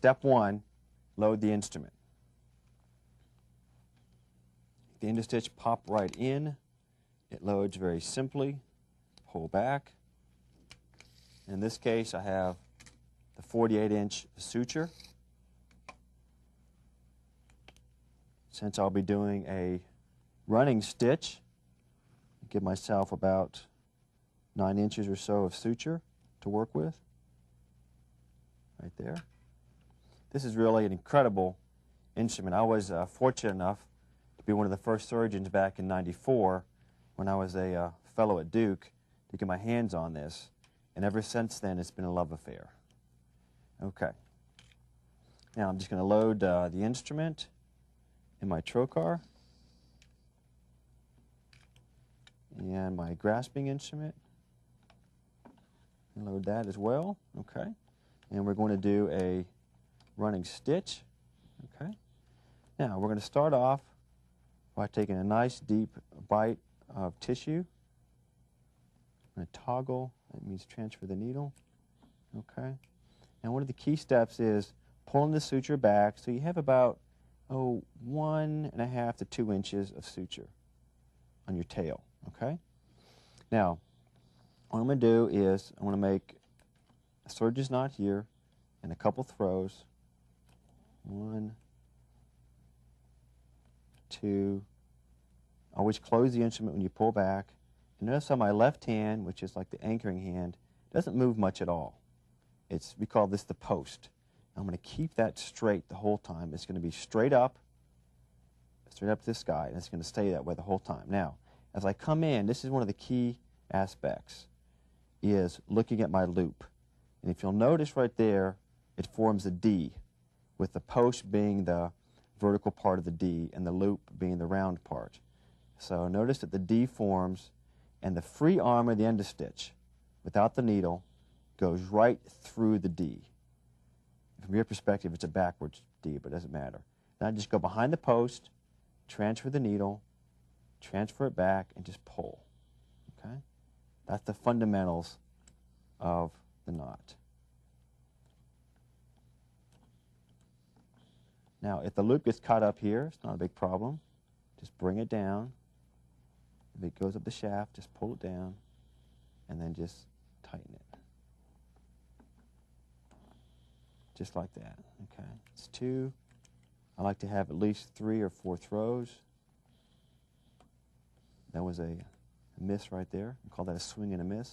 step one, load the instrument. The EndoStitch pop right in. It loads very simply. Pull back. In this case, I have the 48-inch suture. Since I'll be doing a running stitch, give myself about 9 inches or so of suture to work with. Right there. This is really an incredible instrument. I was fortunate enough to be one of the first surgeons back in '94 when I was a fellow at Duke to get my hands on this. And ever since then, it's been a love affair. Okay. Now I'm just going to load the instrument in my trocar and my grasping instrument. And load that as well. Okay. And we're going to do a running stitch. Okay. Now we're going to start off by taking a nice deep bite of tissue. I'm going to toggle. That means transfer the needle. Okay. And one of the key steps is pulling the suture back so you have about 1.5 to 2 inches of suture on your tail. Okay. Now what I'm going to do is I'm going to make a surgeon's knot here and a couple throws. 1, 2. Always close the instrument when you pull back. And notice on my left hand, which is like the anchoring hand, doesn't move much at all. We call this the post. I'm going to keep that straight the whole time. It's going to be straight up to the sky, and it's going to stay that way the whole time. Now, as I come in, this is one of the key aspects, is looking at my loop. And if you'll notice right there, it forms a D, with the post being the vertical part of the D and the loop being the round part. So notice that the D forms, and the free arm of the EndoStitch, without the needle, goes right through the D. From your perspective, it's a backwards D, but it doesn't matter. Now just go behind the post, transfer the needle, transfer it back, and just pull. Okay? That's the fundamentals of the knot. Now, if the loop gets caught up here, it's not a big problem. Just bring it down. If it goes up the shaft, just pull it down, and then just tighten it. Just like that. Okay. It's 2. I like to have at least 3 or 4 throws. That was a miss right there. We call that a swing and a miss.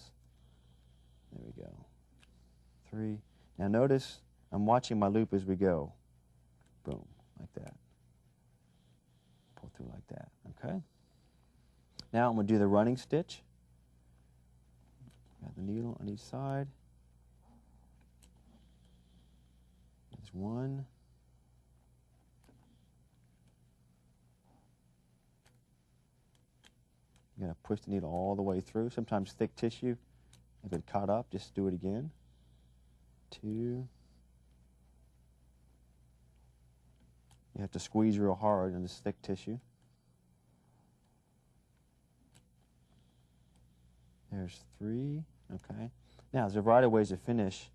There we go. 3. Now notice I'm watching my loop as we go. Boom, like that. Pull through like that. Okay. Now I'm going to do the running stitch. Got the needle on each side. There's 1. You're going to push the needle all the way through. Sometimes thick tissue, if it caught up, just do it again. 2. You have to squeeze real hard on this thick tissue. There's 3. Okay. Now, there's a variety of ways to finish.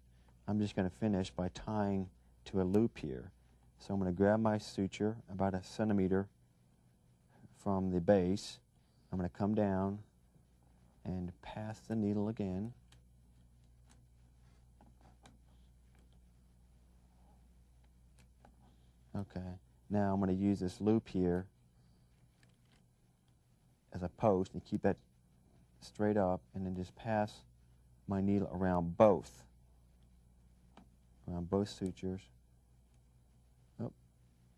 I'm just going to finish by tying to a loop here. So I'm going to grab my suture about 1 centimeter from the base. I'm going to come down and pass the needle again. Okay. Now I'm going to use this loop here as a post and keep that straight up, and then just pass my needle around both sutures. Oh,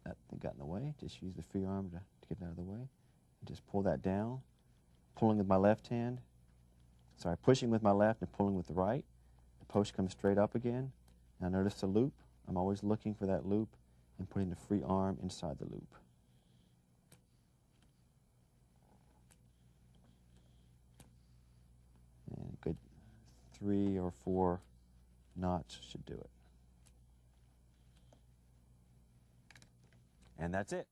that thing got in the way. Just use the free arm to get it out of the way. And just pull that down, pulling with my left hand. Sorry, pushing with my left and pulling with the right. The post comes straight up again. Now notice the loop. I'm always looking for that loop and putting the free arm inside the loop. And good 3 or 4 knots should do it. And that's it.